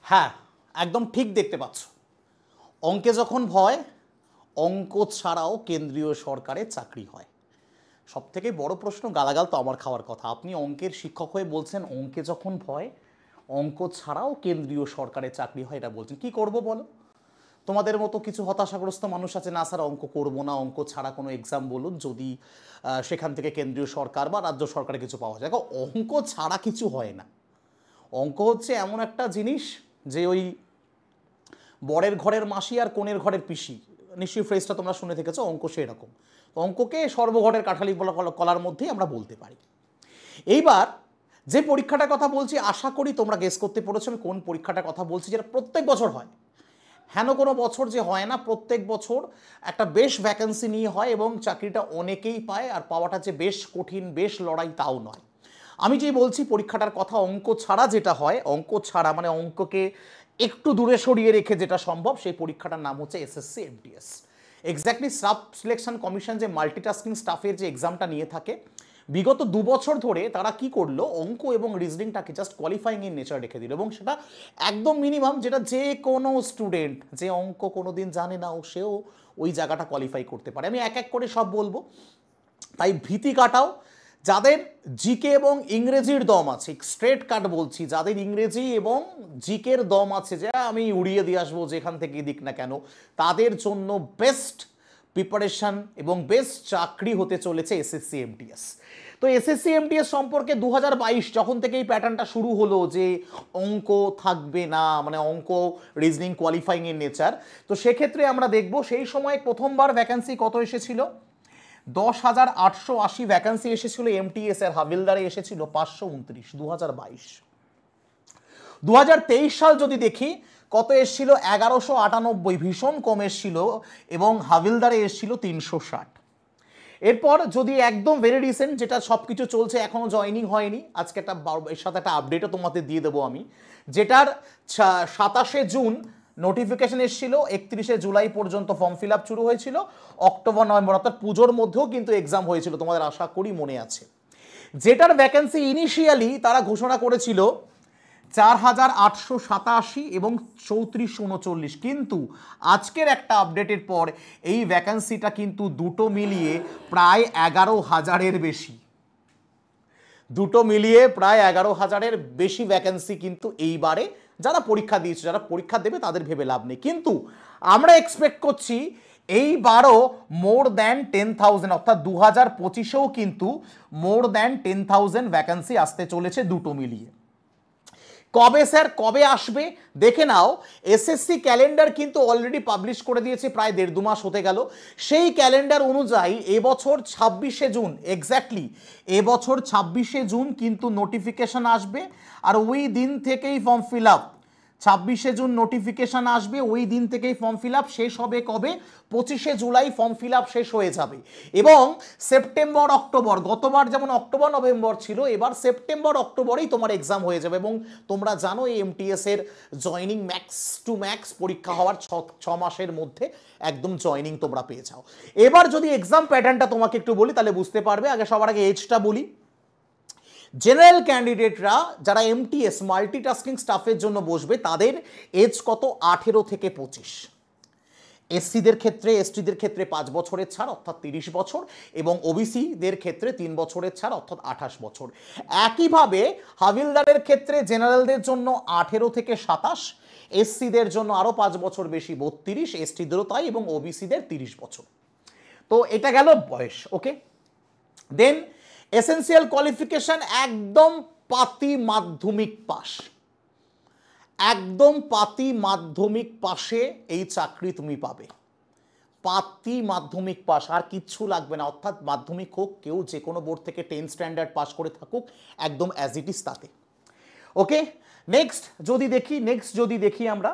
হ্যাঁ, একদম ঠিক দেখতে পাচ্ছ। অঙ্কে যখন ভয়, অঙ্ক ছাড়াও কেন্দ্রীয় সরকারে চাকরি হয়। সবথেকে বড় প্রশ্ন, গালাগাল তো আমার খাওয়ার কথা। আপনি অঙ্কের শিক্ষক হয়ে বলছেন অঙ্কে যখন ভয়, অঙ্ক ছাড়াও কেন্দ্রীয় সরকারে চাকরি হয়, এটা বলছেন। কি করব বলো? তোমাদের মতো কিছু হতাশাগ্রস্ত মানুষ আছে, না স্যার অঙ্ক করবো না, অঙ্ক ছাড়া কোনো এক্সাম বলুন যদি সেখান থেকে কেন্দ্রীয় সরকার বা রাজ্য সরকারে কিছু পাওয়া যায়। অঙ্ক ছাড়া কিছু হয় না। অঙ্ক হচ্ছে এমন একটা জিনিস যে ওই বরের ঘরের মাসি আর কোণের ঘরের পিসি, নিশ্চয়ই ফ্রেজটা তোমরা শুনে থেকেছো, অঙ্ক সেরকম। অঙ্ককে সর্বঘরের কাঠালি কলার মধ্যেই আমরা বলতে পারি। এইবার যে পরীক্ষাটার কথা বলছি, আশা করি তোমরা গেস করতে পেরেছো আমি কোন পরীক্ষাটার কথা বলছি, যেটা প্রত্যেক বছর হয়। হেন কোনো বছর যে হয় না, প্রত্যেক বছর একটা বেশ ভ্যাকেন্সি নিয়ে হয় এবং চাকরিটা অনেকেই পায়, আর পাওয়াটা যে বেশ কঠিন, বেশ লড়াই, তাও নয়। আমি যে বলছি পরীক্ষাটার কথা, অঙ্ক ছাড়া যেটা হয়, অঙ্ক ছাড়া মানে অঙ্ককে একটু দূরে সরিয়ে রেখে যেটা সম্ভব, সেই পরীক্ষাটার নাম হচ্ছে SSC MTS. Exactly staff selection commission যে মাল্টিটাস্কিং স্টাফের যে এক্সামটা নিয়ে থাকে, বিগত 2 বছর ধরে তারা কি করলো, অঙ্ক এবং রিজনিংটাকে জাস্ট কোয়ালিফাইং ইন নেচার রেখে দিল, এবং সেটা একদম মিনিমাম, যেটা যে কোনো স্টুডেন্ট যে অঙ্ক কোনো দিন জানে না সেও ওই জায়গাটা কোয়ালিফাই করতে পারে। আমি এক এক করে সব বলবো, তাই ভীতি কাটাও। যাদের জিকে এবং ইংরেজির দম আছে, স্ট্রেট কাট বলছি, যাদের ইংরেজি এবং জিকের দম আছে, যে আমি উড়িয়ে দিয়ে আসবো যেখান থেকে দিক না কেন, তাদের জন্য বেস্ট প্রিপারেশন এবং বেস্ট চাকরি হতে চলেছে এসএসসি এমটিএস। তো এসএসসি এমটিএস সম্পর্কে 2022 যখন থেকে এই প্যাটার্নটা শুরু হলো যে অঙ্ক থাকবে না, মানে অঙ্ক রিজনিং কোয়ালিফাইং এর নেচার, তো সেক্ষেত্রে আমরা দেখব সেই সময় প্রথমবার ভ্যাকেন্সি কত এসেছিল, 10,880 ভ্যাকেন্সি এসেছিল এমটিএস এর, হাবিলদারে এসেছিল 529, 2022। 2023 সাল যদি দেখি কত এসেছিল, 1198, ভীষণ কম এসেছিল, এবং হাবিলদারে এসেছিল 360। এরপর যদি একদম ভেরি রিসেন্ট, যেটা সব কিছু চলছে, এখনো জয়নিং হয়নি, আজকে একটা এর সাথে একটা আপডেটও তোমাদের দিয়ে দেবো আমি, যেটার 27শে জুন নোটিফিকেশন এসেছিল, 31শে জুলাই পর্যন্ত ফর্ম ফিল আপ শুরু হয়েছিল, অক্টোবর নভেম্বর অর্থাৎ পুজোর মধ্যেও কিন্তু এক্সাম হয়েছিল, তোমাদের আশা করি মনে আছে। যেটার ভ্যাকেন্সি ইনিশিয়ালি তারা ঘোষণা করেছিল 4,887 এবং 3439, কিন্তু আজকের একটা আপডেটের পর এই ভ্যাকেন্সিটা কিন্তু দুটো মিলিয়ে প্রায় 11,000-এর বেশি, দুটো মিলিয়ে প্রায় 11,000-এর বেশি ভ্যাকেন্সি কিন্তু এইবারে যারা পরীক্ষা দিয়েছে, যারা পরীক্ষা দেবে তাদের ভেবে লাভ নেই, কিন্তু আমরা এক্সপেক্ট করছি এইবারও মোর দ্যান 10,000, অর্থাৎ 2025-এও কিন্তু মোর দ্যান 10,000 ভ্যাকেন্সি আসতে চলেছে দুটো মিলিয়ে। কবে স্যার, কবে আসবে দেখে নাও। এসএসসি ক্যালেন্ডার কিন্তু অলরেডি পাবলিশ করে দিয়েছে, প্রায় 1.5-2 মাস হতে গেল। সেই ক্যালেন্ডার অনুযায়ী এবছর 26শে জুন, এক্স্যাক্টলি এবছর 26শে জুন কিন্তু নোটিফিকেশন আসবে, আর ওই দিন থেকেই ফর্ম ফিল আপ, 26শে জুন নোটিফিকেশন আসবে, ওই দিন থেকেই ফর্ম ফিল আপ শেষ হবে। কবে? 25শে জুলাই ফর্ম ফিল আপ শেষ হয়ে যাবে, এবং সেপ্টেম্বর অক্টোবর, গতবার যেমন অক্টোবর নভেম্বর ছিল, এবার সেপ্টেম্বর অক্টোবরেই তোমার এক্সাম হয়ে যাবে। এবং তোমরা জানো এই এমটিএস এর জয়নিং ম্যাক্স টু ম্যাক্স পরীক্ষা হওয়ার 6 মাসের মধ্যে একদম জয়নিং তোমরা পেয়ে যাও। এবার যদি এক্সাম প্যাটার্নটা তোমাকে একটু বলি তাহলে বুঝতে পারবে। আগে সবার আগে এজটা বলি। জেনারেল ক্যান্ডিডেটরা যারা এমটিএস মাল্টিটাস্কিং স্টাফের জন্য বসবে, তাদের এজ কত? 18 থেকে 25। এসসিদের ক্ষেত্রে, এসটিদের ক্ষেত্রে 5 বছরের ছাড় অর্থাৎ 30 বছর, এবং ওবিসিদের ক্ষেত্রে 3 বছরের ছাড় অর্থাৎ 28 বছর। একইভাবে হাবিলদারের ক্ষেত্রে জেনারেলদের জন্য 18 থেকে 27, এসসিদের জন্য আরও 5 বছর বেশি 32, এসটিদেরও তাই, এবং ওবিসিদের 30 বছর। তো এটা গেল বয়স, ওকে। দেন এসেন্সিয়াল কোয়ালিফিকেশন একদম পাতি মাধ্যমিক পাস, একদম পাতি মাধ্যমিক পাশে এই চাকরি তুমি পাবে। পাতি মাধ্যমিক পাস, আর কিচ্ছু লাগবে না, অর্থাৎ মাধ্যমিক হোক, কেউ যে কোনো বোর্ড থেকে 10 স্ট্যান্ডার্ড পাস করে থাকুক, একদম অ্যাজ ইট ইজ তাতে, ওকে। নেক্সট যদি দেখি আমরা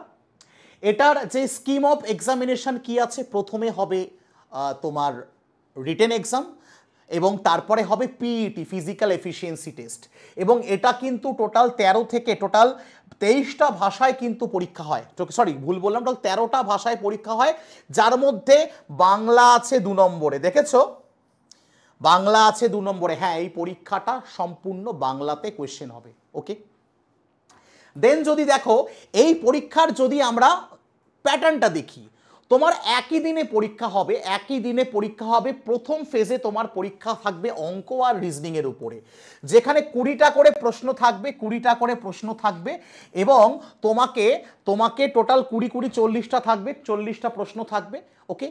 এটার যে স্কিম অফ এক্সামিনেশন কি আছে, প্রথমে হবে তোমার রিটেন এক্সাম, এবং তারপরে হবে পিইটি, ফিজিক্যাল এফিসিয়েন্সি টেস্ট, এবং এটা কিন্তু টোটাল 23টা ভাষায় কিন্তু পরীক্ষা হয়, সরি ভুল বললাম, টোটাল 13টা ভাষায় পরীক্ষা হয়, যার মধ্যে বাংলা আছে 2 নম্বরে, দেখেছো বাংলা আছে 2 নম্বরে, হ্যাঁ এই পরীক্ষাটা সম্পূর্ণ বাংলাতে কোয়েশ্চেন হবে, ওকে। দেন যদি দেখো এই পরীক্ষার যদি আমরা প্যাটার্নটা দেখি, তোমার একই দিনে পরীক্ষা হবে প্রথম ফেজে তোমার পরীক্ষা থাকবে অঙ্ক আর রিজনিংয়ের উপরে, যেখানে 20টা করে প্রশ্ন থাকবে এবং তোমাকে টোটাল 40টা থাকবে, 40টা প্রশ্ন থাকবে। ওকে,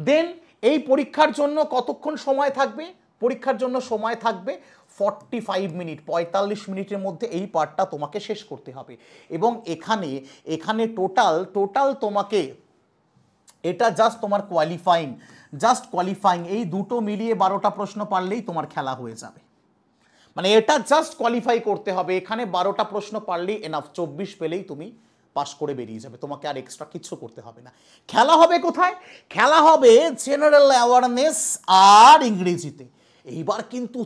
দেন এই পরীক্ষার জন্য কতক্ষণ সময় থাকবে? পরীক্ষার জন্য সময় থাকবে 45 মিনিট, 45 মিনিটের মধ্যে এই পার্টটা তোমাকে শেষ করতে হবে। এবং এখানে টোটাল তোমাকে এটা জাস্ট তোমার কোয়ালিফাইং এই দুটো মিলিয়ে 12টা প্রশ্ন পারলেই তোমার খেলা হয়ে যাবে। মানে এটা জাস্ট কোয়ালিফাই করতে হবে, এখানে 12টা প্রশ্ন পারলেই এনাফ, 24 পেলেই তুমি পাস করে বেরিয়ে যাবে, তোমাকে আর এক্সট্রা কিচ্ছু করতে হবে না। খেলা হবে কোথায়? খেলা হবে জেনারেল অ্যাওয়ারনেস আর ইংরেজিতে। এইবার কিন্তু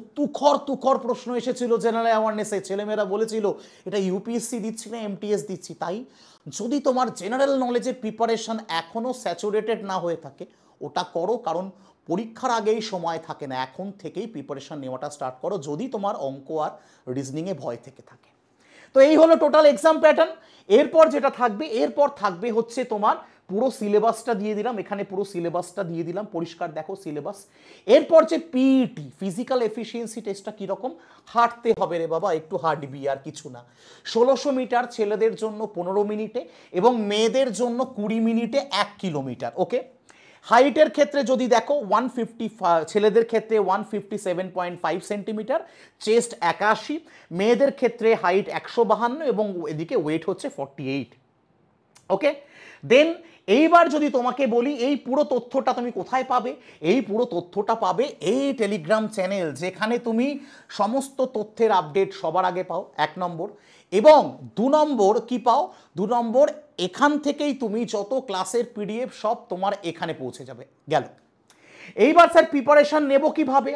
তুখর প্রশ্ন এসেছিল জেনারেল অ্যাওয়ারনেসে, ছেলেমেয়েরা বলেছিল এটা ইউপিএসসি দিচ্ছি না এমটিএস দিচ্ছি। তাই যদি তোমার জেনারেল নলেজের প্রিপারেশন এখনও স্যাচুরেটেড না হয়ে থাকে ওটা করো, কারণ পরীক্ষার আগেই সময় থাকে না, এখন থেকেই প্রিপারেশন নেওয়াটা স্টার্ট করো যদি তোমার অঙ্ক আর রিজনিংয়ে ভয় থেকে থাকে। তো এই হলো টোটাল এক্সাম প্যাটার্ন। এরপর যেটা থাকবে হচ্ছে তোমার পুরো সিলেবাসটা দিয়ে দিলাম, এখানে পুরো সিলেবাসটা দিয়ে দিলাম, পরিষ্কার দেখো সিলেবাস। এরপর যে পিইটি ফিজিক্যাল এফিসিয়েন্সি টেস্টটা কীরকম? হাঁটতে হবে রে বাবা, একটু হাঁটবি আর কিছু না। 1600 মিটার ছেলেদের জন্য 15 মিনিটে এবং মেয়েদের জন্য 20 মিনিটে 1 কিলোমিটার। ওকে, হাইটের ক্ষেত্রে যদি দেখো 150, ছেলেদের ক্ষেত্রে 157.5 সেন্টিমিটার, চেস্ট 81, মেয়েদের ক্ষেত্রে হাইট 152 এবং এদিকে ওয়েট হচ্ছে 48। ওকে, দেন এইবার যদি তোমাকে বলি এই পুরো তথ্যটা তুমি কোথায় পাবে? এই পুরো তথ্যটা পাবে এই টেলিগ্রাম চ্যানেল, যেখানে তুমি সমস্ত তথ্যের আপডেট সবার আগে পাও, 1 নম্বর। এবং 2 নম্বর কি পাও? 2 নম্বর এখান থেকেই তুমি যত ক্লাসের পিডিএফ সব তোমার এখানে পৌঁছে যাবে। গেল। এইবার স্যার প্রিপারেশন নেব কিভাবে,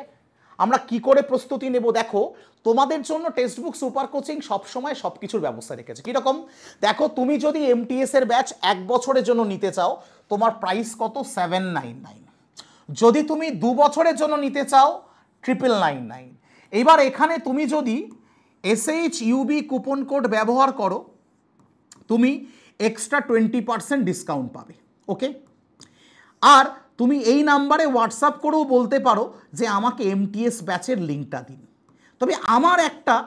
আমরা কি করে প্রস্তুতি নেব? দেখো তোমাদের জন্য টেক্সট বুক সুপার কোচিং সবসময় সব কিছুর ব্যবস্থা রেখেছে। কীরকম? দেখো তুমি যদি এমটিএস এর ব্যাচ 1 বছরের জন্য নিতে চাও তোমার প্রাইস কত? 799। যদি তুমি 2 বছরের জন্য নিতে চাও 999। এইবার এখানে তুমি যদি SHUB কুপন কোড ব্যবহার করো তুমি এক্সট্রা 20% ডিসকাউন্ট পাবে। ওকে, আর তুমি এই নাম্বারে হোয়াটসঅ্যাপ করেও বলতে পারো যে আমাকে এমটিএস ব্যাচের লিঙ্কটা দিন। তবে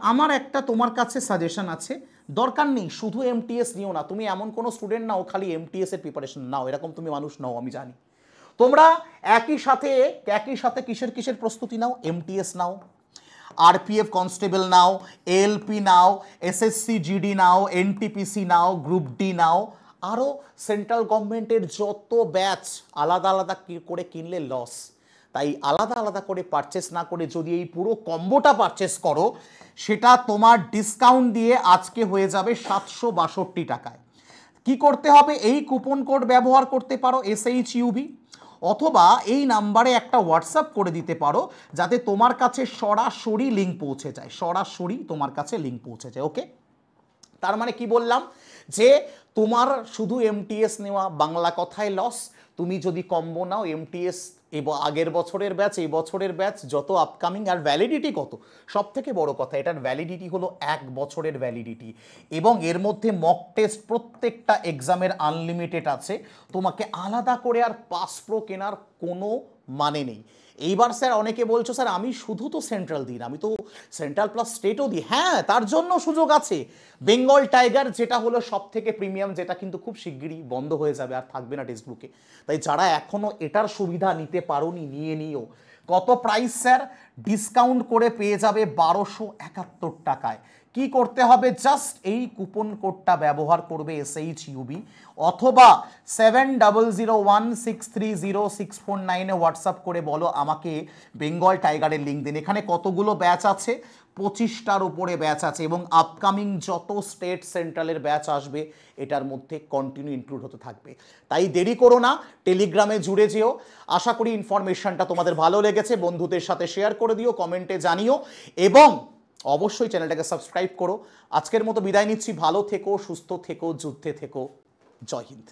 আমার একটা তোমার কাছে সাজেশন আছে, দরকার নেই শুধু এমটিএস নিও না, তুমি এমন কোনো স্টুডেন্ট নাও খালি এমটিএস এর প্রিপারেশন নাও, এরকম তুমি মানুষ নাও আমি জানি। তোমরা একই সাথে কিসের প্রস্তুতি নাও? এমটিএস নাও, আরপিএফ কনস্টেবল নাও, এএলপি নাও, এসএসসি জিডি নাও, এনটিপিসি নাও, গ্রুপ ডি নাও, আরও সেন্ট্রাল গভর্নমেন্টের যত ব্যাচ আলাদা করে কিনলে লস। তাই আলাদা করে পারচেস না করে যদি এই পুরো কম্বোটা পারচেস করো সেটা তোমার ডিসকাউন্ট দিয়ে আজকে হয়ে যাবে 762 টাকায়। কি করতে হবে? এই কুপন কোড ব্যবহার করতে পারো SHUB, অথবা এই নাম্বারে একটা হোয়াটসঅ্যাপ করে দিতে পারো যাতে তোমার কাছে সরাসরি লিঙ্ক পৌঁছে যায়, তোমার কাছে লিঙ্ক পৌঁছে যায়। ওকে, তার মানে কি বললাম? যে তোমার শুধু এমটিএস নেওয়া বাংলা কথায় লস। তুমি যদি কম্বো নাও এমটিএস আগের বছরের ব্যাচ, এই বছরের ব্যাচ, যত আপকামিং, আর ভ্যালিডিটি কত, সব থেকে বড় কথা এটার ভ্যালিডিটি হলো 1 বছরের ভ্যালিডিটি। এবং এর মধ্যে মক টেস্ট প্রত্যেকটা এক্সামের আনলিমিটেড আছে, তোমাকে আলাদা করে আর পাস প্রো কেনার কোনো মানে নেই। এইবার স্যার অনেকে বলছো স্যার আমি শুধু তো সেন্ট্রাল দিই না, আমি তো সেন্ট্রাল প্লাস স্টেটও দিই। হ্যাঁ, তার জন্য সুযোগ আছে। বেঙ্গল টাইগার যেটা হলো সব থেকে প্রিমিয়াম, যেটা কিন্তু খুব শিগগিরই বন্ধ হয়ে যাবে আর থাকবে না টেক্সট বুকে। তাই যারা এখনও এটার সুবিধা নিতে পারোনি নিয়ে নিও। কত প্রাইস স্যার? ডিসকাউন্ট করে পেয়ে যাবে 1271 টাকায়। কি করতে হবে? জাস্ট এই কুপন কোডটা ব্যবহার করবে SHUB, অথবা 7001630649 হোয়াটসঅ্যাপ করে বলো আমাকে বেঙ্গল টাইগারের লিঙ্ক দিন। এখানে কতগুলো ব্যাচ আছে? 25টার উপরে ব্যাচ আছে এবং আপকামিং যত স্টেট সেন্ট্রালের ব্যাচ আসবে এটার মধ্যে কন্টিনিউ ইনক্লুড হতে থাকবে। তাই দেরি করো না, টেলিগ্রামে জুড়ে যেও। আশা করি ইনফরমেশনটা তোমাদের ভালো লেগেছে, বন্ধুদের সাথে শেয়ার করে দিও, কমেন্টে জানিও এবং অবশ্যই চ্যানেলটাকে সাবস্ক্রাইব করো। আজকের মতো বিদায় নিচ্ছি, ভালো থেকো, সুস্থ থেকো, যুদ্ধে থেকো। জয় হিন্দ।